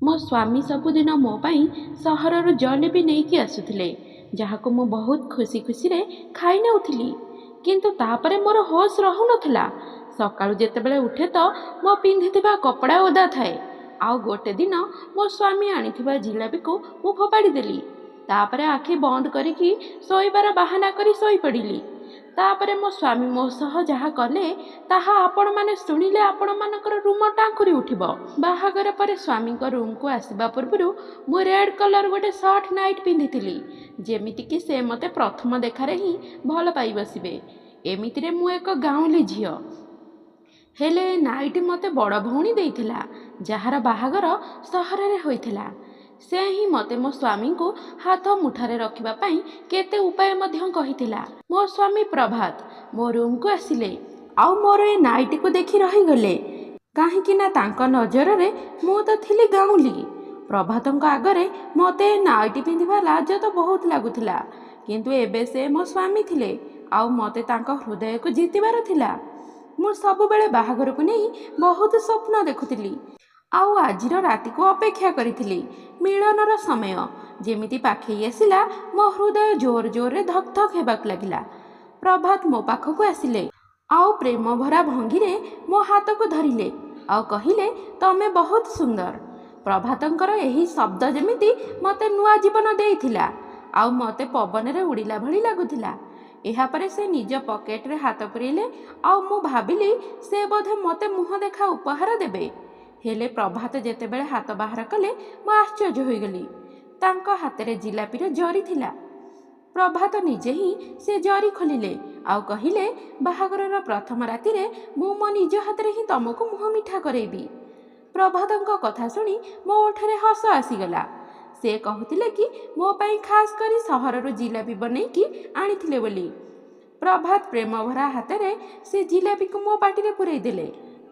ମୋ ସ୍ୱାମୀ ସବୁଦିନ ମୋ ପାଇଁ ସହରରୁ ଜଲେବି ନେଇକି ଆସୁଥିଲେ, ଯାହାକୁ ମୁଁ ବହୁତ ଖୁସି ଖୁସିରେ ଖାଇ ନେଉଥିଲି। କିନ୍ତୁ ତାପରେ ମୋର ହୋସ୍ ରହୁନଥିଲା। ସକାଳୁ ଯେତେବେଳେ ଉଠେ ତ ମୋ ପିନ୍ଧିଥିବା କପଡ଼ା ଓଦା ଥାଏ। ଆଉ ଗୋଟେ ଦିନ ମୋ ସ୍ୱାମୀ ଆଣିଥିବା ଜିଲାପିକୁ ମୁଁ ଫୋପାଡ଼ି ଦେଲି। ତାପରେ ଆଖି ବନ୍ଦ କରିକି ଶୋଇବାର ବାହାନା କରି ଶୋଇପଡ଼ିଲି। ତାପରେ ମୋ ସ୍ୱାମୀ ମୋ ସହ ଯାହା କଲେ ତାହା ଆପଣମାନେ ଶୁଣିଲେ ଆପଣମାନଙ୍କର ରୁମ ଟାଙ୍କୁରି ଉଠିବ। ବାହାଘର ପରେ ସ୍ୱାମୀଙ୍କ ରୁମକୁ ଆସିବା ପୂର୍ବରୁ ମୁଁ ରେଡ୍ କଲର୍ ଗୋଟେ ସର୍ଟ ନାଇଟ୍ ପିନ୍ଧିଥିଲି, ଯେମିତିକି ସେ ମୋତେ ପ୍ରଥମ ଦେଖାରେ ହିଁ ଭଲ ପାଇ ବସିବେ। ଏମିତିରେ ମୁଁ ଏକ ଗାଉଁଲି ଝିଅ, ହେଲେ ଏ ନାଇଟ୍ ମୋତେ ବଡ଼ ଭଉଣୀ ଦେଇଥିଲା, ଯାହାର ବାହାଘର ସହରରେ ହୋଇଥିଲା। ସେ ହିଁ ମୋତେ ମୋ ସ୍ୱାମୀଙ୍କୁ ହାତ ମୁଠାରେ ରଖିବା ପାଇଁ କେତେ ଉପାୟ ମଧ୍ୟ କହିଥିଲା। ମୋ ସ୍ୱାମୀ ପ୍ରଭାତ ମୋ ରୁମକୁ ଆସିଲେ ଆଉ ମୋର ଏ ନାଇଟିକୁ ଦେଖି ରହିଗଲେ, କାହିଁକି ନା ତାଙ୍କ ନଜରରେ ମୁଁ ତ ଥିଲି ଗାଉଁଲି। ପ୍ରଭାତଙ୍କ ଆଗରେ ମୋତେ ଏ ନାଇଟି ପିନ୍ଧିବା ଲାଜ ତ ବହୁତ ଲାଗୁଥିଲା, କିନ୍ତୁ ଏବେ ସେ ମୋ ସ୍ୱାମୀ ଥିଲେ ଆଉ ମୋତେ ତାଙ୍କ ହୃଦୟକୁ ଜିତିବାର ଥିଲା। ମୁଁ ସବୁବେଳେ ବାହାଘରକୁ ନେଇ ବହୁତ ସ୍ୱପ୍ନ ଦେଖୁଥିଲି ଆଉ ଆଜିର ରାତିକୁ ଅପେକ୍ଷା କରିଥିଲି। ମିଳନର ସମୟ ଯେମିତି ପାଖେଇ ଆସିଲା, ମୋ ହୃଦୟ ଜୋର ଜୋରରେ ଧକ୍ ଧକ୍ ହେବାକୁ ଲାଗିଲା। ପ୍ରଭାତ ମୋ ପାଖକୁ ଆସିଲେ ଆଉ ପ୍ରେମ ଭରା ଭଙ୍ଗୀରେ ମୋ ହାତକୁ ଧରିଲେ ଆଉ କହିଲେ, ତମେ ବହୁତ ସୁନ୍ଦର। ପ୍ରଭାତଙ୍କର ଏହି ଶବ୍ଦ ଯେମିତି ମୋତେ ନୂଆ ଜୀବନ ଦେଇଥିଲା ଆଉ ମୋତେ ପବନରେ ଉଡ଼ିଲା ଭଳି ଲାଗୁଥିଲା। ଏହାପରେ ସେ ନିଜ ପକେଟରେ ହାତ ପୁରେଇଲେ ଆଉ ମୁଁ ଭାବିଲି ସେ ବୋଧେ ମୋତେ ମୁହଁ ଦେଖା ଉପହାର ଦେବେ। ହେଲେ ପ୍ରଭାତ ଯେତେବେଳେ ହାତ ବାହାର କଲେ ମୁଁ ଆଶ୍ଚର୍ଯ୍ୟ ହୋଇଗଲି। ତାଙ୍କ ହାତରେ ଜିଲାପିର ଜରି ଥିଲା। ପ୍ରଭାତ ନିଜେ ହିଁ ସେ ଜରି ଖୋଲିଲେ ଆଉ କହିଲେ, ବାହାଘରର ପ୍ରଥମ ରାତିରେ ମୁଁ ମୋ ନିଜ ହାତରେ ହିଁ ତମକୁ ମୁହଁ ମିଠା କରେଇବି। ପ୍ରଭାତଙ୍କ କଥା ଶୁଣି ମୋ ଓଠରେ ହସ ଆସିଗଲା। ସେ କହୁଥିଲେ କି ମୋ ପାଇଁ ଖାସ୍ କରି ସହରରୁ ଜିଲାପି ବନେଇକି ଆଣିଥିଲେ ବୋଲି। ପ୍ରଭାତ ପ୍ରେମ ଭରା ହାତରେ ସେ ଜିଲାପିକୁ ମୋ ପାଟିରେ ପୂରେଇ ଦେଲେ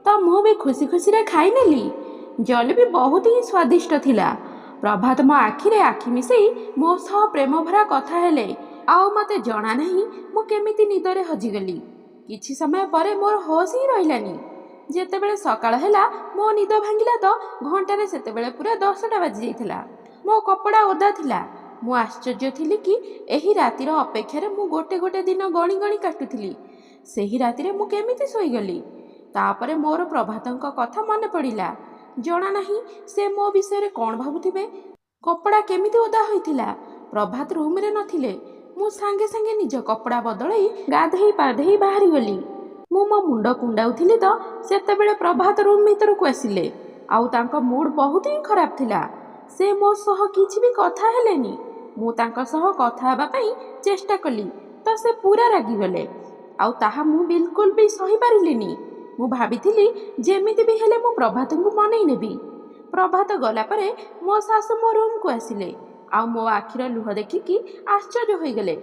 ତ ମୁଁ ବି ଖୁସି ଖୁସିରେ ଖାଇନେଲି। ଜଲେବି ବହୁତ ହିଁ ସ୍ୱାଦିଷ୍ଟ ଥିଲା। ପ୍ରଭାତ ମୋ ଆଖିରେ ଆଖି ମିଶେଇ ମୋ ସହ ପ୍ରେମ ଭରା କଥା ହେଲେ ଆଉ ମୋତେ ଜଣା ନାହିଁ ମୁଁ କେମିତି ନିଦରେ ହଜିଗଲି। କିଛି ସମୟ ପରେ ମୋର ହୋସ୍ ହିଁ ରହିଲାନି। ଯେତେବେଳେ ସକାଳ ହେଲା ମୋ ନିଦ ଭାଙ୍ଗିଲା ତ ଘଣ୍ଟାରେ ସେତେବେଳେ ପୁରା 10ଟା ବାଜିଯାଇଥିଲା। ମୋ କପଡ଼ା ଓଦା ଥିଲା। ମୁଁ ଆଶ୍ଚର୍ଯ୍ୟ ଥିଲି କି ଏହି ରାତିର ଅପେକ୍ଷାରେ ମୁଁ ଗୋଟେ ଗୋଟେ ଦିନ ଗଣି ଗଣି କାଟୁଥିଲି। ସେହି ରାତିରେ ମୁଁ କେମିତି ଶୋଇଗଲି? ତାପରେ ମୋର ପ୍ରଭାତଙ୍କ କଥା ମନେ ପଡ଼ିଲା। ଜଣା ନାହିଁ ସେ ମୋ ବିଷୟରେ କ'ଣ ଭାବୁଥିବେ। କପଡ଼ା କେମିତି ଓଦା ହୋଇଥିଲା? ପ୍ରଭାତ ରୁମରେ ନଥିଲେ। ମୁଁ ସାଙ୍ଗେ ସାଙ୍ଗେ ନିଜ କପଡ଼ା ବଦଳେଇ ଗାଧେଇ ପାଧେଇ ବାହାରିଗଲି। ମୁଁ ମୋ ମୁଣ୍ଡ କୁଣ୍ଡାଉଥିଲି ତ ସେତେବେଳେ ପ୍ରଭାତ ରୁମ୍ ଭିତରକୁ ଆସିଲେ ଆଉ ତାଙ୍କ ମୁଡ୍ ବହୁତ ହିଁ ଖରାପ ଥିଲା। ସେ ମୋ ସହ କିଛି ବି କଥା ହେଲେନି। ମୁଁ ତାଙ୍କ ସହ କଥା ହେବା ପାଇଁ ଚେଷ୍ଟା କଲି ତ ସେ ପୁରା ରାଗିଗଲେ ଆଉ ତାହା ମୁଁ ବିଲକୁଲ ବି ସହିପାରିଲିନି। ମୁଁ ଭାବିଥିଲି ଯେମିତି ବି ହେଲେ ମୁଁ ପ୍ରଭାତଙ୍କୁ ମନେଇ ନେବି। ପ୍ରଭାତ ଗଲା ପରେ ମୋ ଶାଶୁ ମୋ ରୁମକୁ ଆସିଲେ ଆଉ ମୋ ଆଖିର ଲୁହ ଦେଖିକି ଆଶ୍ଚର୍ଯ୍ୟ ହୋଇଗଲେ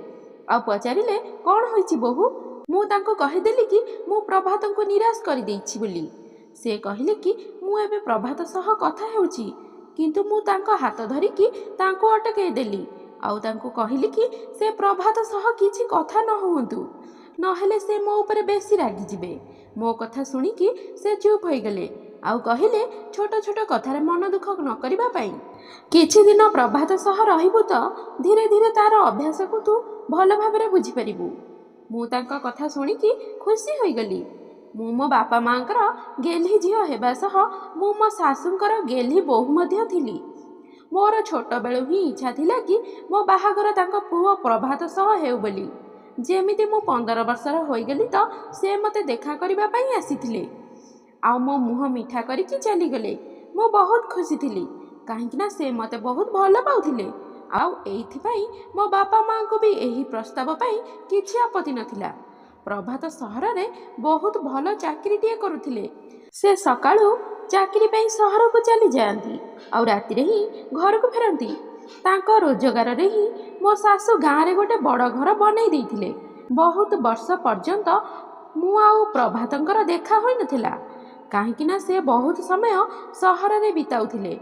ଆଉ ପଚାରିଲେ, କ'ଣ ହୋଇଛି ବୋହୂ? ମୁଁ ତାଙ୍କୁ କହିଦେଲି କି ମୁଁ ପ୍ରଭାତଙ୍କୁ ନିରାଶ କରିଦେଇଛି ବୋଲି। ସେ କହିଲେ କି ମୁଁ ଏବେ ପ୍ରଭାତ ସହ କଥା ହେଉଛି, କିନ୍ତୁ ମୁଁ ତାଙ୍କ ହାତ ଧରିକି ତାଙ୍କୁ ଅଟକାଇ ଦେଲି ଆଉ ତାଙ୍କୁ କହିଲି କି ସେ ପ୍ରଭାତ ସହ କିଛି କଥା ନ ହୁଅନ୍ତୁ, ନହେଲେ ସେ ମୋ ଉପରେ ବେଶୀ ରାଗିଯିବେ। ମୋ କଥା ଶୁଣିକି ସେ ଚୁପ୍ ହୋଇଗଲେ ଆଉ କହିଲେ, ଛୋଟ ଛୋଟ କଥାରେ ମନ ଦୁଃଖ ନ କରିବା ପାଇଁ। କିଛି ଦିନ ପ୍ରଭାତ ସହ ରହିବୁ ତ ଧୀରେ ଧୀରେ ତାର ଅଭ୍ୟାସକୁ ତୁ ଭଲ ଭାବରେ ବୁଝିପାରିବୁ। ମୁଁ ତାଙ୍କ କଥା ଶୁଣିକି ଖୁସି ହୋଇଗଲି। ମୁଁ ମୋ ବାପା ମାଆଙ୍କର ଗେହ୍ଲି ଝିଅ ହେବା ସହ ମୁଁ ମୋ ଶାଶୁଙ୍କର ଗେହ୍ଲି ବୋହୂ ମଧ୍ୟ ଥିଲି। ମୋର ଛୋଟବେଳୁ ହିଁ ଇଚ୍ଛା ଥିଲା କି ମୋ ବାହାଘର ତାଙ୍କ ପୁଅ ପ୍ରଭାତ ସହ ହେଉ ବୋଲି। ଯେମିତି ମୁଁ 15 ବର୍ଷର ହୋଇଗଲି ତ ସେ ମୋତେ ଦେଖା କରିବା ପାଇଁ ଆସିଥିଲେ ଆଉ ମୋ ମୁହଁ ମିଠା କରିକି ଚାଲିଗଲେ। ମୁଁ ବହୁତ ଖୁସି ଥିଲି, କାହିଁକି ନା ସେ ମୋତେ ବହୁତ ଭଲ ପାଉଥିଲେ ଆଉ ଏଇଥିପାଇଁ ମୋ ବାପା ମାଆଙ୍କୁ ବି ଏହି ପ୍ରସ୍ତାବ ପାଇଁ କିଛି ଆପତ୍ତି ନଥିଲା। ପ୍ରଭାତ ସହରରେ ବହୁତ ଭଲ ଚାକିରିଟିଏ କରୁଥିଲେ। ସେ ସକାଳୁ ଚାକିରି ପାଇଁ ସହରକୁ ଚାଲିଯାଆନ୍ତି ଆଉ ରାତିରେ ହିଁ ଘରକୁ ଫେରନ୍ତି। ତାଙ୍କ ରୋଜଗାରରେ ହିଁ ମୋ ଶାଶୁ ଗାଁରେ ଗୋଟେ ବଡ଼ ଘର ବନେଇ ଦେଇଥିଲେ। ବହୁତ ବର୍ଷ ପର୍ଯ୍ୟନ୍ତ ମୁଁ ଆଉ ପ୍ରଭାତଙ୍କର ଦେଖା ହୋଇନଥିଲା, କାହିଁକି ନା ସେ ବହୁତ ସମୟ ସହରରେ ବିତାଉଥିଲେ।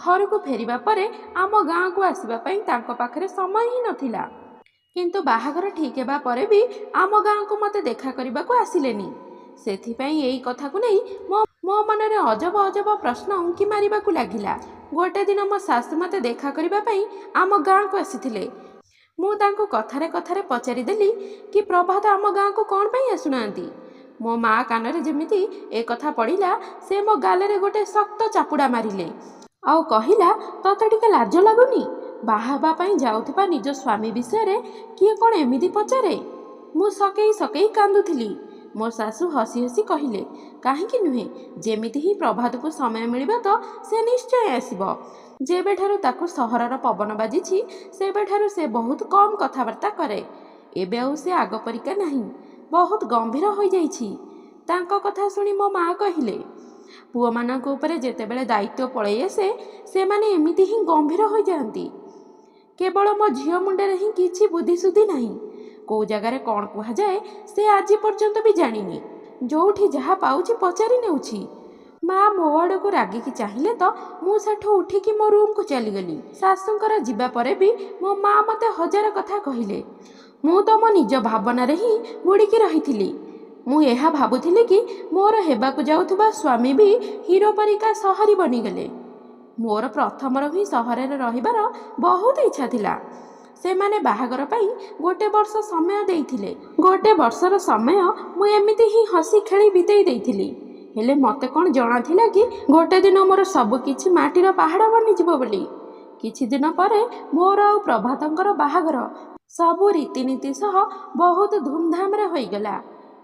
ଘରକୁ ଫେରିବା ପରେ ଆମ ଗାଁକୁ ଆସିବା ପାଇଁ ତାଙ୍କ ପାଖରେ ସମୟ ହିଁ ନଥିଲା। କିନ୍ତୁ ବାହାଘର ଠିକ୍ ହେବା ପରେ ବି ଆମ ଗାଁକୁ ମୋତେ ଦେଖା କରିବାକୁ ଆସିଲେନି। ସେଥିପାଇଁ ଏଇ କଥାକୁ ନେଇ ମୋ ମନରେ ଅଜବ ଅଜବ ପ୍ରଶ୍ନ ଉଙ୍କି ମାରିବାକୁ ଲାଗିଲା। गोटे दिन मो शाशु मते देखा करबा पई आम गाँ को आसीथिले। मु तांको कथारे कथारे पचारिदेली कि प्रभात आम गाँ को कौन पई आसुनांती। मो माँ कानरे जेमिति ए कथा पड़िला से मो गालरे गोटे शक्त चापुड़ा मारिले आउ कहिला तते टिके लाज लागुनी बाहाबा पई जाउथबा निज स्वामी विषय रे किए कोन एमिति पचारे। मु सकेई सकेई कांदुथिली। मो शाशु हसी हसी कहिले काहेकि नुहे जेमिति ही प्रभात को समय मिलिबा तो से निश्चय आसीबो। जेबेठारु ताकू सहरर पवन बाजिछि सेबेठारु से बहुत कम कथबार्ता करे। एबे आउ से आग परिका नहीं बहुत गंभीर हो जाइछि। तांको कथा सुनी मो माँ कहिले पुओ मानक उपरे जेतेबेले दायित्व पळै आसे से माने एमिति ही गंभीर हो जांती। केवल मो झियो मुंडे ही किछि बुद्धि सुद्धि नहीं। को जगार कौन कह जाए से आज पर्यंत भी जानिनी। जोठी जहा पाउछि पचारि नेउछि। माँ मो आड़ को रागिकी चाहिए तो मु सेठू उठिकी मो रूम को चलीगली। शाशुंकर जीवा परे भी मो माँ मते हजार कथा कहिले। मु तो मो निज भावना रे ही बुड़ीकी रही। मु एहा भाबुथिली कि मोर हेबाकू जाउथुबा स्वामी भी हीरो परिका सहरी बनिगले। मोर प्रथमर ही सहर रे रहिबार बहुत इच्छा थिला। से माने बाहागर पाई गोटे वर्ष समय देइथिले। गोटे वर्षर समय मु एमिति ही हसी खेली बितेई देइथिली। हेले मते कोन जणा थिला कि गोटे दिन मोर सब किछि माटीर पहाड़ बनि जिवो बोली। किछि दिन परे मोर आ प्रभातंकर बाहागर सबु रीतिनीति सह बहुत धूमधाम रे होई गला।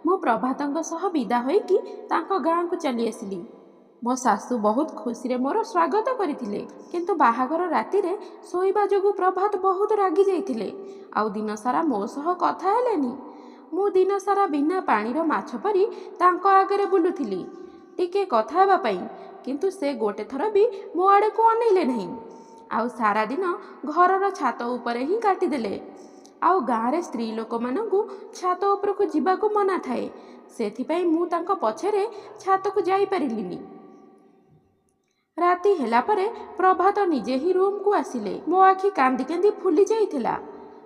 मो प्रभातंक सह विदा होई कि तांको गाँ को चली आसिली। मो शाशु बहुत खुशी रे मोर स्वागत करथिले। किंतु बाहागर राति रे सोइबा जोगु प्रभात बहुत रागी जाइथिले आउ दिन सारा मो सह कथा हेलेनी। मु दिन सारा बिना पानीर माछ परी तांको आगरे बुलुथिली टिके कथा हेबा पई। किंतु से गोटे थर भी मो आड़े को अनेइले नहीं। आउ सारा दिन घरर छात उपरे ही काटिदेले। आउ गाँ रे स्त्री लोक मानकु छात उपरकु जिबाकु मना थाए। सेथिपई मु तांको पछरे छात को जाई परिलिनी। राति हेला परे प्रभात निजे ही रूम को आसिले। मो आखि कांदी कांदी फुली जाइथिला।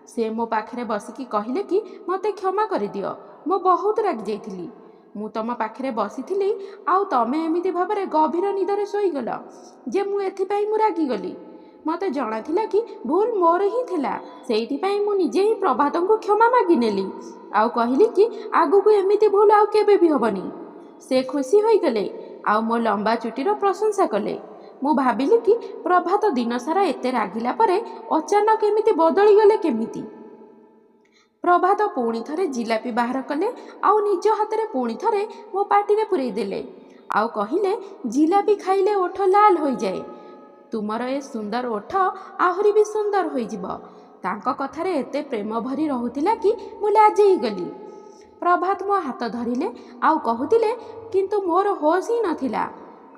से मो पाखरे बसिकी कहिले कि मते क्षमा कर दियो मो बहुत रागी जाइथिली। मु तम पाखरे बसिथिली आउ तमे एमिति भाबरे गभीर निदरे सोईगल जे मु एथिपई मु रागी गली। मते जणा थिला कि भूल मोर ही थिला। सेइथिपई मु निजे ही प्रभातंकु क्षमा मागी नेली आउ कहिली कि आगुकु एमिति भूल आउ केबे भी हबनी। से खुशी होई गले आउ मो लंबा चुटीर प्रशंसा कले। मु भाबिली कि प्रभात दिन सारा एते रागिला परे अचानक एमिति बदली गले केमिति। प्रभात पुणी थरे जिलापी बाहर कले आउ निज हाथ पुणी थरे मो पाटी रे पुरई देले आउ कहिले जिलापी खाइले ओठ लाल हो जाए। तुमर ए सुंदर ओठ आहुरी भी सुंदर हो जिवो। तांको कथारे एते प्रेम भरी रहुतिला कि मु लाजई गली। प्रभात मो हाथ धरिले आउ कहूतिले किंतु मोर होश ही नथिला।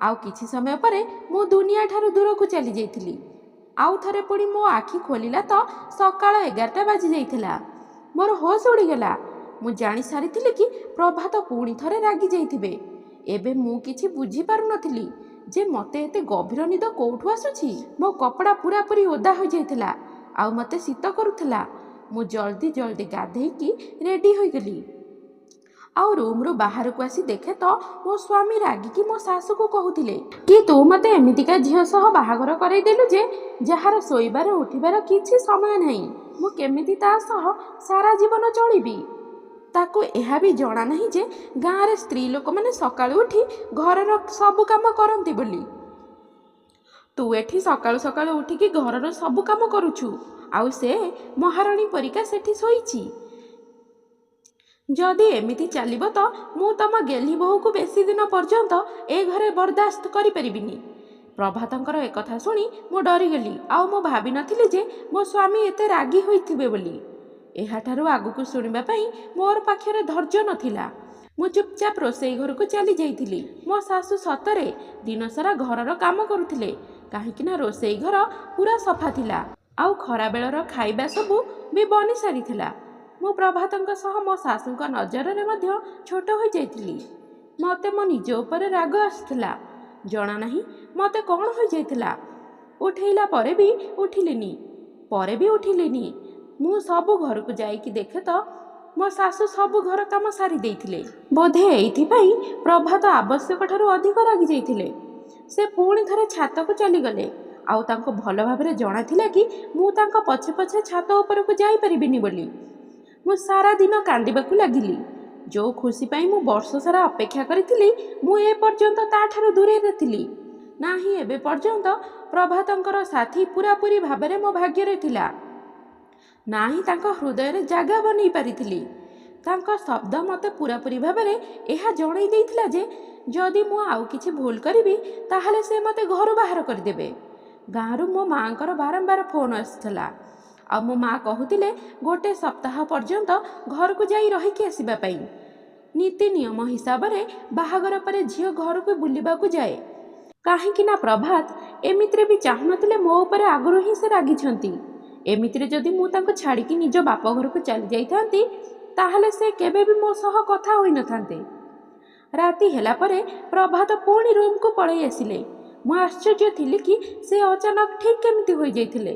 आउ किछि समय परे मु दुनिया ठारू दूर को चली जाइथिली। आउ थरे पुणी मो आखि खोलिला तो सकाळ 11टा बाजी जाइथिला। मोर होश उड़ीगला। मु जानी सारिथिली कि प्रभात पुणी थरे रागी जाइथिबे। एबे मु किछि बुझी पारु नथिली जे मते एते गभीर निद कोठु आसुछि। मो कपड़ा पूरा पूरी ओदा हो जाइथिला आउ मते शीत करुथिला। मु जल्दी जल्दी गाधेई कि रेडी होई गली। आउ रूम रो बाहर को आसी देखे तो मो स्वामी रागी कि मो सासु को कहूतिले कि तू मते एमितिका झियो सह बाहागर करई देलु जे जहार सोइबार उठिबार किछि समय नहीं। मु केमिति ता सह सारा जीवन चलिबी। ताको एहा भी जणा नहीं जे गाँ रे स्त्री लोक माने सकाळु उठी घरर सब काम करंती बोली। तू एठी सकाळु सकाळु उठी कि घरर सब काम करूछु आउ से महारानी परिका सेठी सोईची। जदि एमिति चलिबो तो मु तम गेली बहु को बेसी दिन पर्यंत ए घरे बर्दाश्त करि परिबिनी। प्रभातंकर एक कथा सुनी मु डरी गली आउ मु भाबी नथिली जे मो स्वामी एते रागी होइथिबे बोली। एहाठारु आगुकु सुनिबा पई मोर पाखरे धैर्य नथिला। मु चुपचाप रोसई घर को चली जाइथिली। मो सासु सतरे दिन सारा घरर काम करुथिले काहेकिना रोसई घर पूरा सफा थिला आउ खरा बेलर खाइबा सबु भी बनि सारिथिला। मो प्रभातंक सह मो सासुंक नजर रे मध्य छोट हो जाइथिली। मते मो निज ऊपर राग आसथिला। जणा नहीं मते कौन हो जाइथिला। उठेइला परे भी उठिलिनी। मु सबु घर को जाइकी देखे तो मो सासु सबु घर काम सारी देइथिले। बोधे एइथिपई प्रभात आवश्यक ठारू अधिक रागी जाइथिले। से पुणी थरे छात को चली गले ଆଉ ତାଙ୍କୁ ଭଲ ଭାବରେ ଜଣାଥିଲା କି ମୁଁ ତାଙ୍କ ପଛେ ପଛେ ଛାତ ଉପରକୁ ଯାଇପାରିବିନି ବୋଲି। ମୁଁ ସାରା ଦିନ କାନ୍ଦିବାକୁ ଲାଗିଲି। ଯେଉଁ ଖୁସି ପାଇଁ ମୁଁ ବର୍ଷ ସାରା ଅପେକ୍ଷା କରିଥିଲି, ମୁଁ ଏ ପର୍ଯ୍ୟନ୍ତ ତାଠାରୁ ଦୂରରେ ଥିଲି। ନାହିଁ, ଏବେ ପର୍ଯ୍ୟନ୍ତ ପ୍ରଭାତଙ୍କର ସାଥୀ ପୁରାପୁରି ଭାବରେ ମୋ ଭାଗ୍ୟରେ ଥିଲା। ନାହିଁ ତାଙ୍କ ହୃଦୟରେ ଜାଗା ବନେଇ ପାରିଥିଲି। ତାଙ୍କ ଶବ୍ଦ ମୋତେ ପୁରାପୁରି ଭାବରେ ଏହା ଜଣାଇ ଦେଇଥିଲା ଯେ ଯଦି ମୁଁ ଆଉ କିଛି ଭୁଲ କରିବି ତାହେଲେ ସେ ମୋତେ ଘରୁ ବାହାର କରିଦେବେ। ଗାଁରୁ ମୋ ମାଆଙ୍କର ବାରମ୍ବାର ଫୋନ୍ ଆସିଥିଲା। ଆଉ ମୋ ମାଆ କହୁଥିଲେ ଗୋଟେ ସପ୍ତାହ ପର୍ଯ୍ୟନ୍ତ ଘରକୁ ଯାଇ ରହିକି ଆସିବା ପାଇଁ। ନୀତି ନିୟମ ହିସାବରେ ବାହାଘର ପରେ ଝିଅ ଘରକୁ ବୁଲିବାକୁ ଯାଏ। କାହିଁକି ନା ପ୍ରଭାତ ଏମିତିରେ ବି ଚାହୁଁନଥିଲେ ମୋ ଉପରେ ଆଗରୁ ହିଁ ସେ ରାଗିଛନ୍ତି। ଏମିତିରେ ଯଦି ମୁଁ ତାଙ୍କୁ ଛାଡ଼ିକି ନିଜ ବାପ ଘରକୁ ଚାଲି ଯାଇଥାନ୍ତି ତାହେଲେ ସେ କେବେ ବି ମୋ ସହ କଥା ହୋଇନଥାନ୍ତେ। ରାତି ହେଲା ପରେ ପ୍ରଭାତ ପୁଣି ରୁମ୍କୁ ପଳାଇ ଆସିଲେ। ମୁଁ ଆଶ୍ଚର୍ଯ୍ୟ ଥିଲି କି ସେ ଅଚାନକ ଠିକ୍ କେମିତି ହୋଇଯାଇଥିଲେ।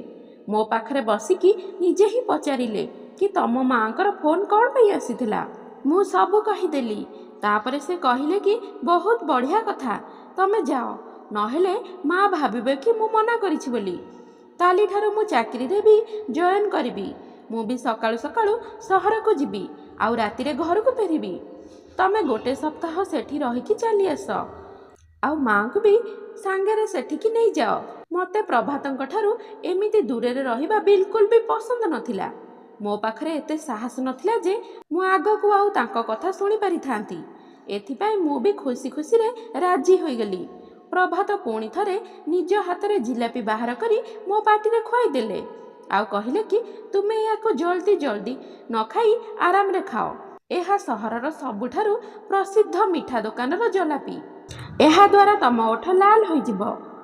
ମୋ ପାଖରେ ବସିକି ନିଜେ ହିଁ ପଚାରିଲେ କି ତମ ମାଆଙ୍କର ଫୋନ୍ କ'ଣ ପାଇଁ ଆସିଥିଲା। ମୁଁ ସବୁ କହିଦେଲି। ତାପରେ ସେ କହିଲେ କି ବହୁତ ବଢ଼ିଆ କଥା, ତମେ ଯାଅ, ନହେଲେ ମାଆ ଭାବିବେ କି ମୁଁ ମନା କରିଛି ବୋଲି। କାଲିଠାରୁ ମୁଁ ଚାକିରିରେ ବି ଜଏନ୍ କରିବି। ମୁଁ ବି ସକାଳୁ ସକାଳୁ ସହରକୁ ଯିବି ଆଉ ରାତିରେ ଘରକୁ ଫେରିବି। ତମେ ଗୋଟେ ସପ୍ତାହ ସେଠି ରହିକି ଚାଲି ଆସ ଆଉ ମାଆଙ୍କୁ ବି ସାଙ୍ଗରେ ସେଠିକି ନେଇଯାଅ। ମୋତେ ପ୍ରଭାତଙ୍କ ଠାରୁ ଏମିତି ଦୂରରେ ରହିବା ବିଲକୁଲ ବି ପସନ୍ଦ ନଥିଲା। ମୋ ପାଖରେ ଏତେ ସାହସ ନଥିଲା ଯେ ମୁଁ ଆଗକୁ ଆଉ ତାଙ୍କ କଥା ଶୁଣିପାରିଥାନ୍ତି। ଏଥିପାଇଁ ମୁଁ ବି ଖୁସି ଖୁସିରେ ରାଜି ହୋଇଗଲି। ପ୍ରଭାତ ପୁଣି ଥରେ ନିଜ ହାତରେ ଜିଲାପି ବାହାର କରି ମୋ ପାଟିରେ ଖୁଆଇଦେଲେ ଆଉ କହିଲେ କି ତୁମେ ଏହାକୁ ଜଲ୍ଦି ଜଲ୍ଦି ନ ଖାଇ ଆରାମରେ ଖାଅ। ଏହା ସହରର ସବୁଠାରୁ ପ୍ରସିଦ୍ଧ ମିଠା ଦୋକାନର ଜଲାପି। ଏହାଦ୍ୱାରା ତମ ଓଠ ଲାଲ ହୋଇଯିବ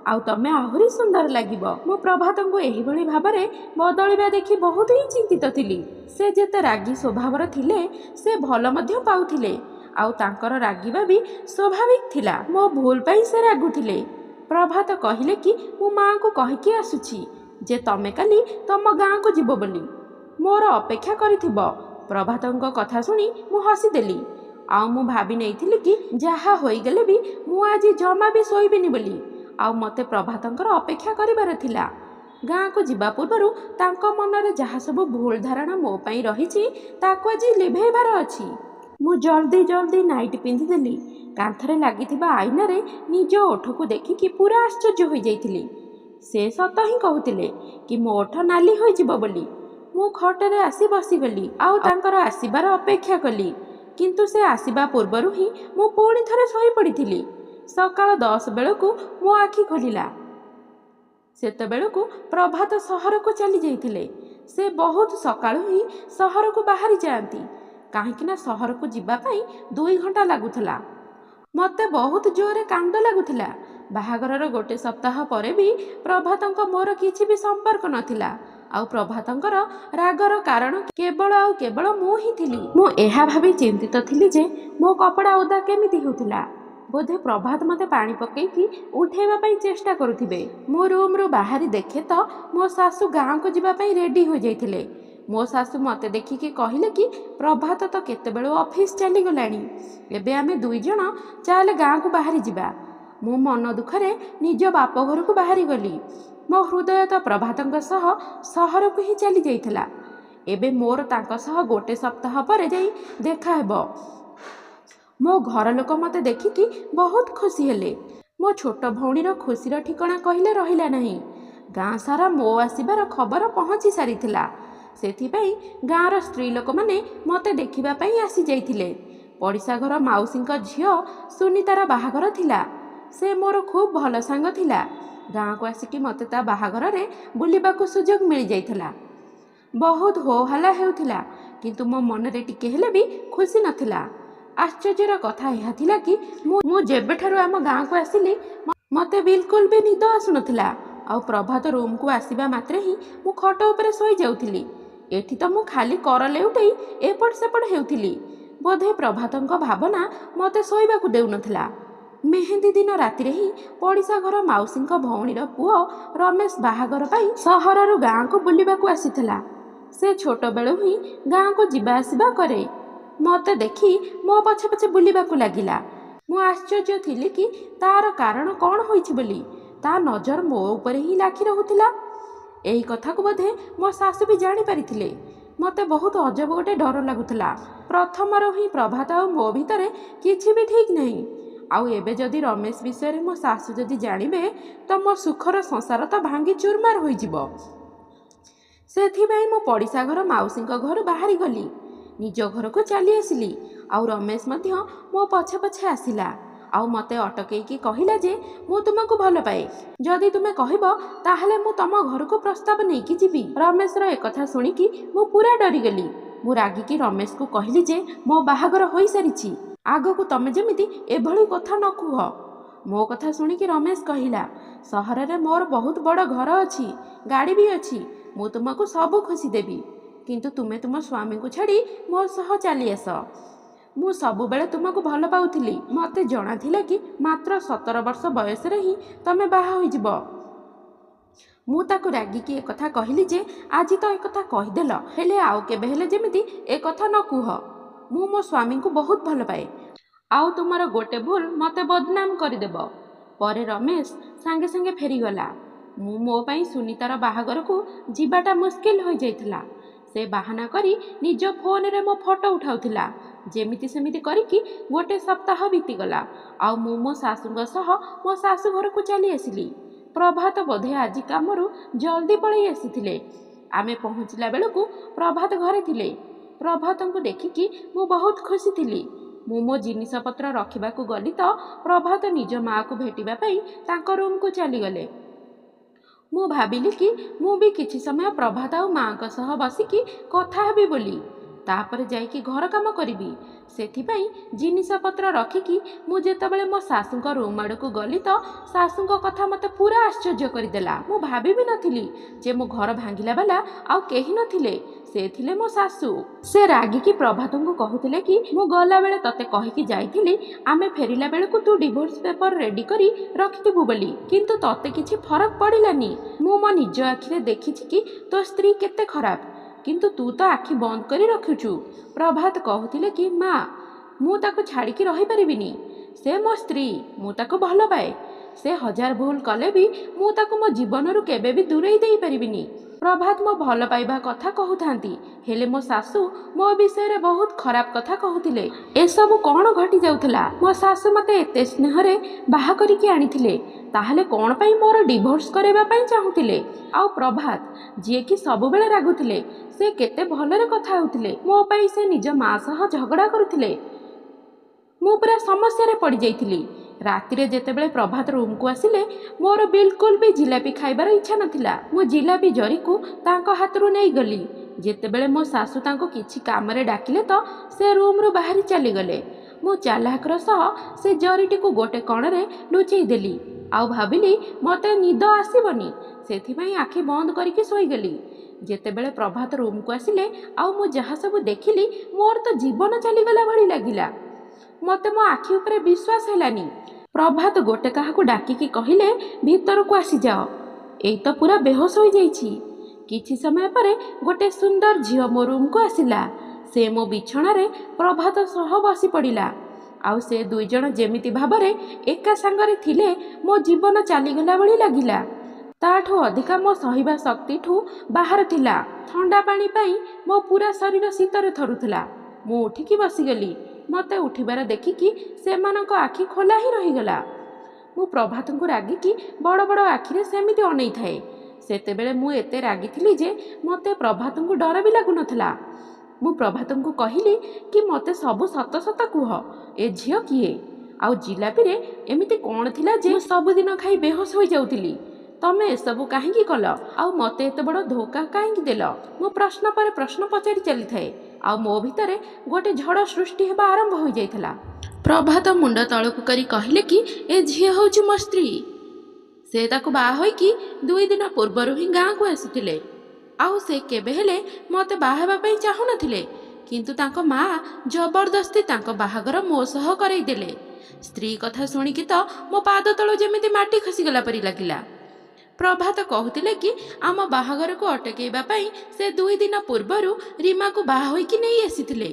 ଆଉ ତମେ ଆହୁରି ସୁନ୍ଦର ଲାଗିବ। ମୁଁ ପ୍ରଭାତଙ୍କୁ ଏହିଭଳି ଭାବରେ ବଦଳିବା ଦେଖି ବହୁତ ହିଁ ଚିନ୍ତିତ ଥିଲି। ସେ ଯେତେ ରାଗି ସ୍ୱଭାବର ଥିଲେ ସେ ଭଲ ମଧ୍ୟ ପାଉଥିଲେ ଆଉ ତାଙ୍କର ରାଗିବା ବି ସ୍ୱାଭାବିକ ଥିଲା। ମୋ ଭୁଲ ପାଇଁ ସେ ରାଗୁଥିଲେ। ପ୍ରଭାତ କହିଲେ କି ମୁଁ ମାଆଙ୍କୁ କହିକି ଆସୁଛି ଯେ ତମେ କାଲି ତମ ଗାଁକୁ ଯିବ ବୋଲି, ମୋର ଅପେକ୍ଷା କରିଥିବ। ପ୍ରଭାତଙ୍କ କଥା ଶୁଣି ମୁଁ ହସିଦେଲି ଆଉ ମୁଁ ଭାବି ନେଇଥିଲି କି ଯାହା ହୋଇଗଲେ ବି ମୁଁ ଆଜି ଜମା ବି ଶୋଇବିନି ବୋଲି। ଆଉ ମୋତେ ପ୍ରଭାତଙ୍କର ଅପେକ୍ଷା କରିବାର ଥିଲା। ଗାଁକୁ ଯିବା ପୂର୍ବରୁ ତାଙ୍କ ମନରେ ଯାହା ସବୁ ଭୁଲ ଧାରଣା ମୋ ପାଇଁ ରହିଛି ତାକୁ ଆଜି ଲିଭେଇବାର ଅଛି। ମୁଁ ଜଲ୍ଦି ଜଲ୍ଦି ନାଇଟି ପିନ୍ଧିଦେଲି। କାନ୍ଥରେ ଲାଗିଥିବା ଆଇନାରେ ନିଜ ଓଠକୁ ଦେଖିକି ପୁରା ଆଶ୍ଚର୍ଯ୍ୟ ହୋଇଯାଇଥିଲି। ସେ ସତ ହିଁ କହୁଥିଲେ କି ମୋ ଓଠ ନାଲି ହୋଇଯିବ ବୋଲି। ମୁଁ ଖଟରେ ଆସି ବସିଗଲି ଆଉ ତାଙ୍କର ଆସିବାର ଅପେକ୍ଷା କଲି। କିନ୍ତୁ ସେ ଆସିବା ପୂର୍ବରୁ ହିଁ ମୁଁ ପୁଣି ଥରେ ଶୋଇପଡ଼ିଥିଲି। ସକାଳ 10 ବେଳକୁ ମୋ ଆଖି ଖୋଲିଲା। ସେତେବେଳକୁ ପ୍ରଭାତ ସହରକୁ ଚାଲି ଯାଇଥିଲେ। ସେ ବହୁତ ସକାଳୁ ହିଁ ସହରକୁ ବାହାରି ଯାଆନ୍ତି, କାହିଁକି ନା ସହରକୁ ଯିବା ପାଇଁ 2 ଘଣ୍ଟା ଲାଗୁଥିଲା। ମୋତେ ବହୁତ ଜୋରରେ କାନ୍ଦ ଲାଗୁଥିଲା। ବାହାଘରର ଗୋଟେ ସପ୍ତାହ ପରେ ବି ପ୍ରଭାତଙ୍କ ମୋର କିଛି ବି ସମ୍ପର୍କ ନଥିଲା ଆଉ ପ୍ରଭାତଙ୍କର ରାଗର କାରଣ କେବଳ ଆଉ କେବଳ ମୁଁ ହିଁ ଥିଲି। ମୁଁ ଏହା ଭାବି ଚିନ୍ତିତ ଥିଲି ଯେ ମୋ କପଡ଼ା ଓଦା କେମିତି ହେଉଥିଲା। ବୋଧେ ପ୍ରଭାତ ମୋତେ ପାଣି ପକାଇକି ଉଠାଇବା ପାଇଁ ଚେଷ୍ଟା କରୁଥିବେ। ମୋ ରୁମ୍ରୁ ବାହାରି ଦେଖେ ତ ମୋ ଶାଶୁ ଗାଁକୁ ଯିବା ପାଇଁ ରେଡ଼ି ହୋଇଯାଇଥିଲେ। ମୋ ଶାଶୁ ମୋତେ ଦେଖିକି କହିଲେ କି ପ୍ରଭାତ ତ କେତେବେଳୁ ଅଫିସ ଚାଲିଗଲାଣି, ଏବେ ଆମେ 2 ଜଣ ଚାଲେ ଗାଁକୁ ବାହାରି ଯିବା। ମୁଁ ମନ ଦୁଃଖରେ ନିଜ ବାପ ଘରକୁ ବାହାରିଗଲି। ମୋ ହୃଦୟ ତ ପ୍ରଭାତଙ୍କ ସହ ସହରକୁ ହିଁ ଚାଲି ଯାଇଥିଲା। ଏବେ ମୋର ତାଙ୍କ ସହ ଗୋଟେ ସପ୍ତାହ ପରେ ଯାଇ ଦେଖା ହେବ। ମୋ ଘର ଲୋକ ମୋତେ ଦେଖିକି ବହୁତ ଖୁସି ହେଲେ। ମୋ ଛୋଟ ଭଉଣୀର ଖୁସିର ଠିକଣା କହିଲେ ରହିଲା ନାହିଁ। ଗାଁ ସାରା ମୋ ଆସିବାର ଖବର ପହଞ୍ଚି ସାରିଥିଲା। ସେଥିପାଇଁ ଗାଁର ସ୍ତ୍ରୀ ଲୋକମାନେ ମୋତେ ଦେଖିବା ପାଇଁ ଆସିଯାଇଥିଲେ। ପଡ଼ିଶା ଘର ମାଉସୀଙ୍କ ଝିଅ ସୁନିତାର ବାହାଘର ଥିଲା। ସେ ମୋର ଖୁବ୍ ଭଲ ସାଙ୍ଗ ଥିଲା। ଗାଁକୁ ଆସିକି ମୋତେ ତା ବାହାଘରରେ ବୁଲିବାକୁ ସୁଯୋଗ ମିଳିଯାଇଥିଲା। ବହୁତ ହୋ ହାଲ୍ଲା ହେଉଥିଲା, କିନ୍ତୁ ମୋ ମନରେ ଟିକେ ହେଲେ ବି ଖୁସି ନଥିଲା। ଆଶ୍ଚର୍ଯ୍ୟର କଥା ଏହା ଥିଲା କି ମୁଁ ଯେବେଠାରୁ ଆମ ଗାଁକୁ ଆସିଲି ମୋତେ ବିଲକୁଲ ବି ନିଦ ଆସୁନଥିଲା ଆଉ ପ୍ରଭାତ ରୁମ୍କୁ ଆସିବା ମାତ୍ରେ ହିଁ ମୁଁ ଖଟ ଉପରେ ଶୋଇଯାଉଥିଲି। ଏଠି ତ ମୁଁ ଖାଲି କର ଲେଉଟାଇ ଏପଟ ସେପଟ ହେଉଥିଲି। ବୋଧେ ପ୍ରଭାତଙ୍କ ଭାବନା ମୋତେ ଶୋଇବାକୁ ଦେଉନଥିଲା। ମେହେନ୍ଦି ଦିନ ରାତିରେ ହିଁ ପଡ଼ିଶା ଘର ମାଉସୀଙ୍କ ଭଉଣୀର ପୁଅ ରମେଶ ବାହାଘର ପାଇଁ ସହରରୁ ଗାଁକୁ ବୁଲିବାକୁ ଆସିଥିଲା। ସେ ଛୋଟବେଳୁ ହିଁ ଗାଁକୁ ଯିବା ଆସିବା କରେ। ମୋତେ ଦେଖି ମୋ ପଛେ ପଛେ ବୁଲିବାକୁ ଲାଗିଲା। ମୁଁ ଆଶ୍ଚର୍ଯ୍ୟ ଥିଲି କି ତାର କାରଣ କ'ଣ ହୋଇଛି ବୋଲି। ତା ନଜର ମୋ ଉପରେ ହିଁ ଲାଖି ରହୁଥିଲା। ଏହି କଥାକୁ ବୋଧେ ମୋ ଶାଶୁ ବି ଜାଣିପାରିଥିଲେ। ମୋତେ ବହୁତ ଅଜବ ଗୋଟେ ଡର ଲାଗୁଥିଲା। ପ୍ରଥମରୁ ହିଁ ପ୍ରଭାତ ଆଉ ମୋ ଭିତରେ କିଛି ବି ଠିକ୍ ନାହିଁ। ଆଉ ଏବେ ଯଦି ରମେଶ ବିଷୟରେ ମୋ ଶାଶୁ ଯଦି ଜାଣିବେ ତ ମୋ ସୁଖର ସଂସାର ତ ଭାଙ୍ଗି ଚୁରମାର ହୋଇଯିବ। ସେଥିପାଇଁ ମୁଁ ପଡ଼ିଶା ଘର ମାଉସୀଙ୍କ ଘରୁ ବାହାରି ଗଲି, ନିଜ ଘରକୁ ଚାଲି ଆସିଲି। ଆଉ ରମେଶ ମଧ୍ୟ ମୋ ପଛେ ପଛେ ଆସିଲା ଆଉ ମୋତେ ଅଟକେଇକି କହିଲା ଯେ ମୁଁ ତୁମକୁ ଭଲ ପାଏ, ଯଦି ତୁମେ କହିବ ତାହେଲେ ମୁଁ ତମ ଘରକୁ ପ୍ରସ୍ତାବ ନେଇକି ଯିବି। ରମେଶର ଏକଥା ଶୁଣିକି ମୁଁ ପୁରା ଡରିଗଲି। ମୁଁ ରାଗିକି ରମେଶକୁ କହିଲି ଯେ ମୋ ବାହାଘର ହୋଇସାରିଛି, ଆଗକୁ ତମେ ଯେମିତି ଏଭଳି କଥା ନ କୁହ। ମୋ କଥା ଶୁଣିକି ରମେଶ କହିଲା, ସହରରେ ମୋର ବହୁତ ବଡ଼ ଘର ଅଛି, ଗାଡ଼ି ବି ଅଛି, ମୁଁ ତୁମକୁ ସବୁ ଖୁସି ଦେବି, କିନ୍ତୁ ତୁମେ ତୁମ ସ୍ୱାମୀଙ୍କୁ ଛାଡ଼ି ମୋ ସହ ଚାଲି ଆସ। ମୁଁ ସବୁବେଳେ ତୁମକୁ ଭଲ ପାଉଥିଲି। ମୋତେ ଜଣାଥିଲା କି ମାତ୍ର 17 ବର୍ଷ ବୟସରେ ହିଁ ତମେ ବାହା ହୋଇଯିବ। ମୁଁ ତାକୁ ରାଗିକି ଏକଥା କହିଲି ଯେ ଆଜି ତ ଏକଥା କହିଦେଲ, ହେଲେ ଆଉ କେବେ ହେଲେ ଯେମିତି ଏକଥା ନ କୁହ। ମୁଁ ମୋ ସ୍ୱାମୀଙ୍କୁ ବହୁତ ଭଲ ପାଏ, ଆଉ ତୁମର ଗୋଟେ ଭୁଲ ମୋତେ ବଦନାମ କରିଦେବ। ପରେ ରମେଶ ସାଙ୍ଗେ ସାଙ୍ଗେ ଫେରିଗଲା। ମୁଁ ମୋ ପାଇଁ ସୁନିତାର ବାହାଘରକୁ ଯିବାଟା ମୁସ୍କିଲ ହୋଇଯାଇଥିଲା। ସେ ବାହାନା କରି ନିଜ ଫୋନରେ ମୋ ଫଟୋ ଉଠାଉଥିଲା। ଯେମିତି ସେମିତି କରିକି ଗୋଟେ ସପ୍ତାହ ବିତିଗଲା ଆଉ ମୁଁ ମୋ ଶାଶୁଙ୍କ ସହ ମୋ ଶାଶୁ ଘରକୁ ଚାଲି ଆସିଲି। ପ୍ରଭାତ ବୋଧେ ଆଜି କାମରୁ ଜଲ୍ଦି ପଳେଇ ଆସିଥିଲେ। ଆମେ ପହଞ୍ଚିଲା ବେଳକୁ ପ୍ରଭାତ ଘରେ ଥିଲେ। ପ୍ରଭାତଙ୍କୁ ଦେଖିକି ମୁଁ ବହୁତ ଖୁସି ଥିଲି। ମୁଁ ମୋ ଜିନିଷପତ୍ର ରଖିବାକୁ ଗଲି ତ ପ୍ରଭାତ ନିଜ ମାଆକୁ ଭେଟିବା ପାଇଁ ତାଙ୍କ ରୁମ୍କୁ ଚାଲିଗଲେ। ମୁଁ ଭାବିଲି କି ମୁଁ ବି କିଛି ସମୟ ପ୍ରଭାତ ଆଉ ମାଆଙ୍କ ସହ ବସିକି କଥା ହେବି ବୋଲି, ତାପରେ ଯାଇକି ଘର କାମ କରିବି। ସେଥିପାଇଁ ଜିନିଷପତ୍ର ରଖିକି ମୁଁ ଯେତେବେଳେ ମୋ ଶାଶୁଙ୍କ ରୁମ୍ ଆଡ଼କୁ ଗଲି ତ ଶାଶୁଙ୍କ କଥା ମୋତେ ପୁରା ଆଶ୍ଚର୍ଯ୍ୟ କରିଦେଲା। ମୁଁ ଭାବିବି ନଥିଲି ଯେ ମୋ ଘର ଭାଙ୍ଗିଲା ବାଲା ଆଉ କେହି ନଥିଲେ, ସେ ଥିଲେ ମୋ ଶାଶୁ। ସେ ରାଗିକି ପ୍ରଭାତଙ୍କୁ କହୁଥିଲେ କି ମୁଁ ଗଲାବେଳେ ତତେ କହିକି ଯାଇଥିଲି ଆମେ ଫେରିଲା ବେଳକୁ ତୁ ଡିଭୋର୍ସ ପେପର ରେଡି କରି ରଖିଥିବୁ ବୋଲି, କିନ୍ତୁ ତତେ କିଛି ଫରକ ପଡ଼ିଲାନି। ମୁଁ ମୋ ନିଜ ଆଖିରେ ଦେଖିଛି କି ତୋ ସ୍ତ୍ରୀ କେତେ ଖରାପ, କିନ୍ତୁ ତୁ ତ ଆଖି ବନ୍ଦ କରି ରଖୁଛୁ। ପ୍ରଭାତ କହୁଥିଲେ କି ମା, ମୁଁ ତାକୁ ଛାଡ଼ିକି ରହିପାରିବିନି। ସେ ମୋ ସ୍ତ୍ରୀ, ମୁଁ ତାକୁ ଭଲ ପାଏ। ସେ ହଜାର ଭୁଲ କଲେ ବି ମୁଁ ତାକୁ ମୋ ଜୀବନରୁ କେବେ ବି ଦୂରେଇ ଦେଇପାରିବିନି। ପ୍ରଭାତ ମୋ ଭଲ ପାଇବା କଥା କହୁଥାନ୍ତି, ହେଲେ ମୋ ଶାଶୁ ମୋ ବିଷୟରେ ବହୁତ ଖରାପ କଥା କହୁଥିଲେ। ଏସବୁ କ'ଣ ଘଟି ଯାଉଥିଲା? ମୋ ଶାଶୁ ମୋତେ ଏତେ ସ୍ନେହରେ ବାହା କରିକି ଆଣିଥିଲେ, ତାହେଲେ କ'ଣ ପାଇଁ ମୋର ଡିଭୋର୍ସ କରାଇବା ପାଇଁ ଚାହୁଁଥିଲେ? ଆଉ ପ୍ରଭାତ ଯିଏକି ସବୁବେଳେ ରାଗୁଥିଲେ, ସେ କେତେ ଭଲରେ କଥା ହେଉଥିଲେ। ମୋ ପାଇଁ ସେ ନିଜ ମା ସହ ଝଗଡ଼ା କରୁଥିଲେ। ମୁଁ ପୁରା ସମସ୍ୟାରେ ପଡ଼ିଯାଇଥିଲି। ରାତିରେ ଯେତେବେଳେ ପ୍ରଭାତ ରୁମ୍କୁ ଆସିଲେ ମୋର ବିଲକୁଲ ବି ଜିଲାପି ଖାଇବାର ଇଚ୍ଛା ନଥିଲା। ମୁଁ ଜିଲାପି ଜରିକୁ ତାଙ୍କ ହାତରୁ ନେଇଗଲି। ଯେତେବେଳେ ମୋ ଶାଶୁ ତାଙ୍କୁ କିଛି କାମରେ ଡାକିଲେ ତ ସେ ରୁମ୍ରୁ ବାହାରି ଚାଲିଗଲେ। ମୁଁ ଚାଲାକର ସହ ସେ ଜରିଟିକୁ ଗୋଟେ କଣରେ ଲୁଚେଇ ଦେଲି ଆଉ ଭାବିଲି ମୋତେ ନିଦ ଆସିବନି, ସେଥିପାଇଁ ଆଖି ବନ୍ଦ କରିକି ଶୋଇଗଲି। ଯେତେବେଳେ ପ୍ରଭାତ ରୁମ୍କୁ ଆସିଲେ ଆଉ ମୁଁ ଯାହା ସବୁ ଦେଖିଲି ମୋର ତ ଜୀବନ ଚାଲିଗଲା ଭଳି ଲାଗିଲା। ମୋତେ ମୋ ଆଖି ଉପରେ ବିଶ୍ୱାସ ହେଲାନି। ପ୍ରଭାତ ଗୋଟେ କାହାକୁ ଡାକିକି କହିଲେ ଭିତରକୁ ଆସିଯାଅ, ଏଇ ତ ପୁରା ବେହୋସ ହୋଇଯାଇଛି। କିଛି ସମୟ ପରେ ଗୋଟେ ସୁନ୍ଦର ଝିଅ ମୋ ରୁମ୍କୁ ଆସିଲା। ସେ ମୋ ବିଛଣାରେ ପ୍ରଭାତ ସହ ବସି ପଡ଼ିଲା। ଆଉ ସେ ଦୁଇ ଜଣ ଯେମିତି ଭାବରେ ଏକା ସାଙ୍ଗରେ ଥିଲେ ମୋ ଜୀବନ ଚାଲିଗଲା ଭଳି ଲାଗିଲା। ତାଠୁ ଅଧିକା ମୋ ସହିବା ଶକ୍ତିଠୁ ବାହାର ଥିଲା। ଥଣ୍ଡା ପାଣି ପାଇଁ ମୋ ପୁରା ଶରୀର ଶୀତରେ ଥରୁଥିଲା। ମୁଁ ଉଠିକି ବସିଗଲି। ମୋତେ ଉଠିବାର ଦେଖିକି ସେମାନଙ୍କ ଆଖି ଖୋଲା ହିଁ ରହିଗଲା। ମୁଁ ପ୍ରଭାତଙ୍କୁ ରାଗିକି ବଡ଼ ବଡ଼ ଆଖିରେ ସେମିତି ଅନେଇଥାଏ। ସେତେବେଳେ ମୁଁ ଏତେ ରାଗିଥିଲି ଯେ ମୋତେ ପ୍ରଭାତଙ୍କୁ ଡର ବି ଲାଗୁନଥିଲା। ମୁଁ ପ୍ରଭାତଙ୍କୁ କହିଲି କି ମୋତେ ସବୁ ସତ ସତ କୁହ, ଏ ଝିଅ କିଏ? ଆଉ ଜିଲାପିରେ ଏମିତି କ'ଣ ଥିଲା ଯେ ମୁଁ ସବୁଦିନ ଖାଇ ବେହୋସ ହୋଇଯାଉଥିଲି? ତମେ ଏସବୁ କାହିଁକି କଲ? ଆଉ ମୋତେ ଏତେ ବଡ଼ ଧୋକା କାହିଁକି ଦେଲ? ମୁଁ ପ୍ରଶ୍ନ ପରେ ପ୍ରଶ୍ନ ପଚାରି ଚାଲିଥାଏ ଆଉ ମୋ ଭିତରେ ଗୋଟେ ଝଡ଼ ସୃଷ୍ଟି ହେବା ଆରମ୍ଭ ହୋଇଯାଇଥିଲା। ପ୍ରଭାତ ମୁଣ୍ଡ ତଳକୁ କରି କହିଲେ କି ଏ ଝିଅ ହେଉଛି ମୋ ସ୍ତ୍ରୀ। ସେ ତାକୁ ବାହା ହୋଇକି 2 ଦିନ ପୂର୍ବରୁ ହିଁ ଗାଁକୁ ଆସିଥିଲେ। ଆଉ ସେ କେବେ ହେଲେ ମୋତେ ବାହା ହେବା ପାଇଁ ଚାହୁଁନଥିଲେ, କିନ୍ତୁ ତାଙ୍କ ମା ଜବରଦସ୍ତି ତାଙ୍କ ବାହାଘର ମୋ ସହ କରେଇଦେଲେ। ସ୍ତ୍ରୀ କଥା ଶୁଣିକି ତ ମୋ ପାଦ ତଳୁ ଯେମିତି ମାଟି ଖସିଗଲା ପରି ଲାଗିଲା। ପ୍ରଭାତ କହୁଥିଲେ କି ଆମ ବାହାଘରକୁ ଅଟକେଇବା ପାଇଁ ସେ 2 ଦିନ ପୂର୍ବରୁ ରୀମାକୁ ବାହା ହୋଇକି ନେଇ ଆସିଥିଲେ।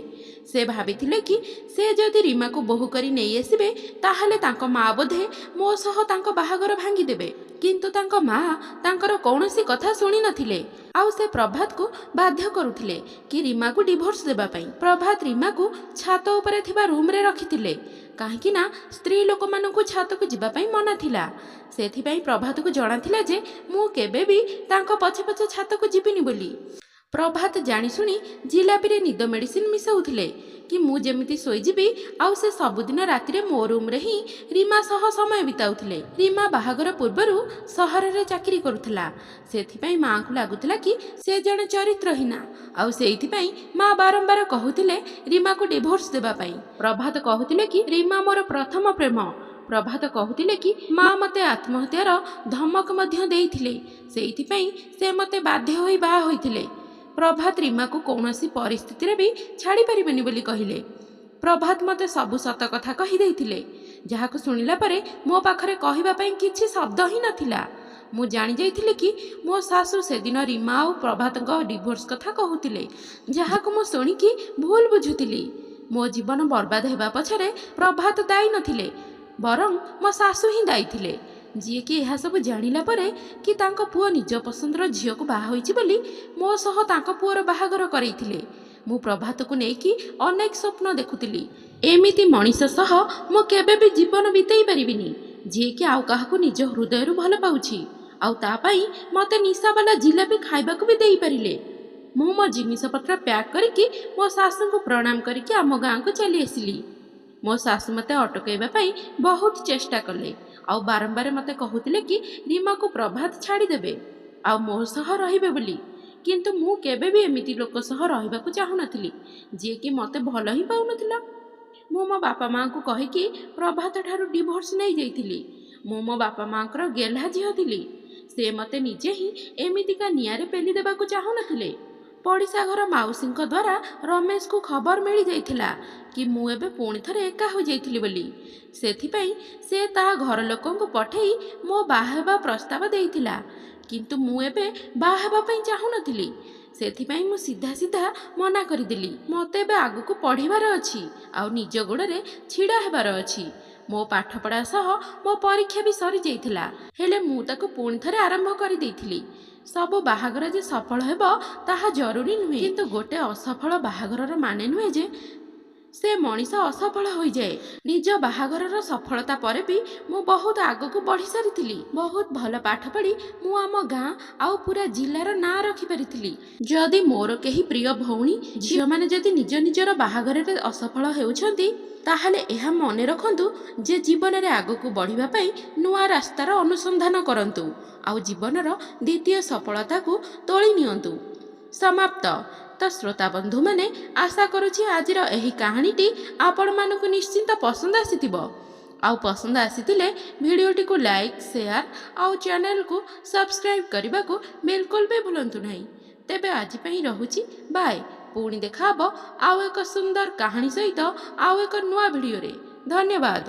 ସେ ଭାବିଥିଲେ କି ସେ ଯଦି ରୀମାକୁ ବୋହୂ କରି ନେଇ ଆସିବେ ତାହେଲେ ତାଙ୍କ ମା ବୋଧେ ମୋ ସହ ତାଙ୍କ ବାହାଘର ଭାଙ୍ଗିଦେବେ। କିନ୍ତୁ ତାଙ୍କ ମା ତାଙ୍କର କୌଣସି କଥା ଶୁଣି ନଥିଲେ। ଆଉ ସେ ପ୍ରଭାତକୁ ବାଧ୍ୟ କରୁଥିଲେ କି ରୀମାକୁ ଡିଭୋର୍ସ ଦେବା ପାଇଁ। ପ୍ରଭାତ ରୀମାକୁ ଛାତ ଉପରେ ଥିବା ରୁମ୍ରେ ରଖିଥିଲେ, କାହିଁକି ନା ସ୍ତ୍ରୀ ଲୋକମାନଙ୍କୁ ଛାତକୁ ଯିବା ପାଇଁ ମନା ଥିଲା। ସେଥିପାଇଁ ପ୍ରଭାତକୁ ଜଣାଥିଲା ଯେ ମୁଁ କେବେ ବି ତାଙ୍କ ପଛେ ପଛେ ଛାତକୁ ଯିବିନି ବୋଲି। ପ୍ରଭାତ ଜାଣିଶୁଣି ଜିଲାପିରେ ନିଦ ମେଡ଼ିସିନ ମିଶାଉଥିଲେ କି ମୁଁ ଯେମିତି ଶୋଇଯିବି, ଆଉ ସେ ସବୁଦିନ ରାତିରେ ମୋ ରୁମ୍ରେ ହିଁ ରୀମା ସହ ସମୟ ବିତାଉଥିଲେ। ରୀମା ବାହାଘର ପୂର୍ବରୁ ସହରରେ ଚାକିରି କରୁଥିଲା, ସେଥିପାଇଁ ମାଆଙ୍କୁ ଲାଗୁଥିଲା କି ସେ ଜଣେ ଚରିତ୍ରହୀନା, ଆଉ ସେଇଥିପାଇଁ ମା ବାରମ୍ବାର କହୁଥିଲେ ରୀମାକୁ ଡିଭୋର୍ସ ଦେବା ପାଇଁ। ପ୍ରଭାତ କହୁଥିଲେ କି ରୀମା ମୋର ପ୍ରଥମ ପ୍ରେମ। ପ୍ରଭାତ କହୁଥିଲେ କି ମା ମୋତେ ଆତ୍ମହତ୍ୟାର ଧମକ ମଧ୍ୟ ଦେଇଥିଲେ, ସେଇଥିପାଇଁ ସେ ମୋତେ ବାଧ୍ୟ ହୋଇ ବାହା ହୋଇଥିଲେ। ପ୍ରଭାତ ରୀମାକୁ କୌଣସି ପରିସ୍ଥିତିରେ ବି ଛାଡ଼ି ପାରିବେନି ବୋଲି କହିଲେ। ପ୍ରଭାତ ମୋତେ ସବୁ ସତ କଥା କହିଦେଇଥିଲେ, ଯାହାକୁ ଶୁଣିଲା ପରେ ମୋ ପାଖରେ କହିବା ପାଇଁ କିଛି ଶବ୍ଦ ହିଁ ନଥିଲା। ମୁଁ ଜାଣିଯାଇଥିଲି କି ମୋ ଶାଶୁ ସେଦିନ ରୀମା ଆଉ ପ୍ରଭାତଙ୍କ ଡିଭୋର୍ସ କଥା କହୁଥିଲେ, ଯାହାକୁ ମୁଁ ଶୁଣିକି ଭୁଲ ବୁଝୁଥିଲି। ମୋ ଜୀବନ ବର୍ବାଦ ହେବା ପଛରେ ପ୍ରଭାତ ଦାୟୀ ନଥିଲେ, ବରଂ ମୋ ଶାଶୁ ହିଁ ଦାୟୀ ଥିଲେ, ଯିଏକି ଏହାସବୁ ଜାଣିଲା ପରେ କି ତାଙ୍କ ପୁଅ ନିଜ ପସନ୍ଦର ଝିଅକୁ ବାହା ହୋଇଛି ବୋଲି ମୋ ସହ ତାଙ୍କ ପୁଅର ବାହାଘର କରେଇଥିଲେ। ମୁଁ ପ୍ରଭାତକୁ ନେଇକି ଅନେକ ସ୍ୱପ୍ନ ଦେଖୁଥିଲି। ଏମିତି ମଣିଷ ସହ ମୁଁ କେବେ ବି ଜୀବନ ବିତେଇ ପାରିବିନି, ଯିଏକି ଆଉ କାହାକୁ ନିଜ ହୃଦୟରୁ ଭଲ ପାଉଛି, ଆଉ ତା ପାଇଁ ମୋତେ ନିଶାବାଲା ଜିଲାପି ଖାଇବାକୁ ବି ଦେଇପାରିଲେ। ମୁଁ ମୋ ଜିନିଷପତ୍ର ପ୍ୟାକ୍ କରିକି ମୋ ଶାଶୁଙ୍କୁ ପ୍ରଣାମ କରିକି ଆମ ଗାଁକୁ ଚାଲି ଆସିଲି। ମୋ ଶାଶୁ ମୋତେ ଅଟକାଇବା ପାଇଁ ବହୁତ ଚେଷ୍ଟା କଲେ, ଆଉ ବାରମ୍ବାର ମୋତେ କହୁଥିଲେ କି ରୀମାକୁ ପ୍ରଭାତ ଛାଡ଼ିଦେବେ ଆଉ ମୋ ସହ ରହିବେ ବୋଲି। କିନ୍ତୁ ମୁଁ କେବେ ବି ଏମିତି ଲୋକ ସହ ରହିବାକୁ ଚାହୁଁନଥିଲି, ଯିଏକି ମୋତେ ଭଲ ହିଁ ପାଉନଥିଲା। ମୁଁ ମୋ ବାପା ମାଆଙ୍କୁ କହିକି ପ୍ରଭାତ ଠାରୁ ଡିଭୋର୍ସ ନେଇଯାଇଥିଲି। ମୁଁ ମୋ ବାପା ମାଆଙ୍କର ଗେହ୍ଲା ଝିଅ ଥିଲି। ସେ ମୋତେ ନିଜେ ହିଁ ଏମିତିକା ନିଆଁରେ ପେଲି ଦେବାକୁ ଚାହୁଁନଥିଲେ। ପଡ଼ିଶା ଘର ମାଉସୀଙ୍କ ଦ୍ୱାରା ରମେଶକୁ ଖବର ମିଳିଯାଇଥିଲା କି ମୁଁ ଏବେ ପୁଣି ଥରେ ଏକା ହୋଇଯାଇଥିଲି ବୋଲି। ସେଥିପାଇଁ ସେ ତା ଘର ଲୋକଙ୍କୁ ପଠେଇ ମୋ ବାହା ହେବା ପ୍ରସ୍ତାବ ଦେଇଥିଲା, କିନ୍ତୁ ମୁଁ ଏବେ ବାହା ହେବା ପାଇଁ ଚାହୁଁନଥିଲି। ସେଥିପାଇଁ ମୁଁ ସିଧା ମନା କରିଦେଲି। ମୋତେ ଏବେ ଆଗକୁ ପଢ଼ିବାର ଅଛି, ଆଉ ନିଜ ଗୋଡ଼ରେ ଛିଡ଼ା ହେବାର ଅଛି। ମୋ ପାଠପଢ଼ା ସହ ମୋ ପରୀକ୍ଷା ବି ସରିଯାଇଥିଲା, ହେଲେ ମୁଁ ତାକୁ ପୁଣି ଥରେ ଆରମ୍ଭ କରିଦେଇଥିଲି। ସବୁ ବାହାଘର ଯେ ସଫଳ ହେବ ତାହା ଜରୁରୀ ନୁହେଁ, କିନ୍ତୁ ଗୋଟେ ଅସଫଳ ବାହାଘରର ମାନେ ନୁହେଁ ଯେ ସେ ମଣିଷ ଅସଫଳ ହୋଇଯାଏ। ନିଜ ବାହାଘରର ସଫଳତା ପରେ ବି ମୁଁ ବହୁତ ଆଗକୁ ବଢ଼ି ସାରିଥିଲି। ବହୁତ ଭଲ ପାଠ ପଢ଼ି ମୁଁ ଆମ ଗାଁ ଆଉ ପୁରା ଜିଲ୍ଲାର ନାଁ ରଖିପାରିଥିଲି। ଯଦି ମୋର କେହି ପ୍ରିୟ ଭଉଣୀ ଝିଅମାନେ ଯଦି ନିଜ ନିଜର ବାହାଘରରେ ଅସଫଳ ହେଉଛନ୍ତି, ତାହେଲେ ଏହା ମନେ ରଖନ୍ତୁ ଯେ ଜୀବନରେ ଆଗକୁ ବଢ଼ିବା ପାଇଁ ନୂଆ ରାସ୍ତାର ଅନୁସନ୍ଧାନ କରନ୍ତୁ, ଆଉ ଜୀବନର ଦ୍ୱିତୀୟ ସଫଳତାକୁ ତୋଳି ନିଅନ୍ତୁ। ସମାପ୍ତ। ତ ଶ୍ରୋତା ବନ୍ଧୁମାନେ, ଆଶା କରୁଛି ଆଜିର ଏହି କାହାଣୀଟି ଆପଣମାନଙ୍କୁ ନିଶ୍ଚିନ୍ତ ପସନ୍ଦ ଆସିଥିବ। ଆଉ ପସନ୍ଦ ଆସିଥିଲେ ଭିଡ଼ିଓଟିକୁ ଲାଇକ୍, ସେୟାର ଆଉ ଚ୍ୟାନେଲକୁ ସବସ୍କ୍ରାଇବ୍ କରିବାକୁ ବିଲକୁଲ ବି ଭୁଲନ୍ତୁ ନାହିଁ। ତେବେ ଆଜି ପାଇଁ ରହୁଛି, ବାଏ। ପୁଣି ଦେଖା ହେବ ଆଉ ଏକ ସୁନ୍ଦର କାହାଣୀ ସହିତ ଆଉ ଏକ ନୂଆ ଭିଡ଼ିଓରେ। ଧନ୍ୟବାଦ।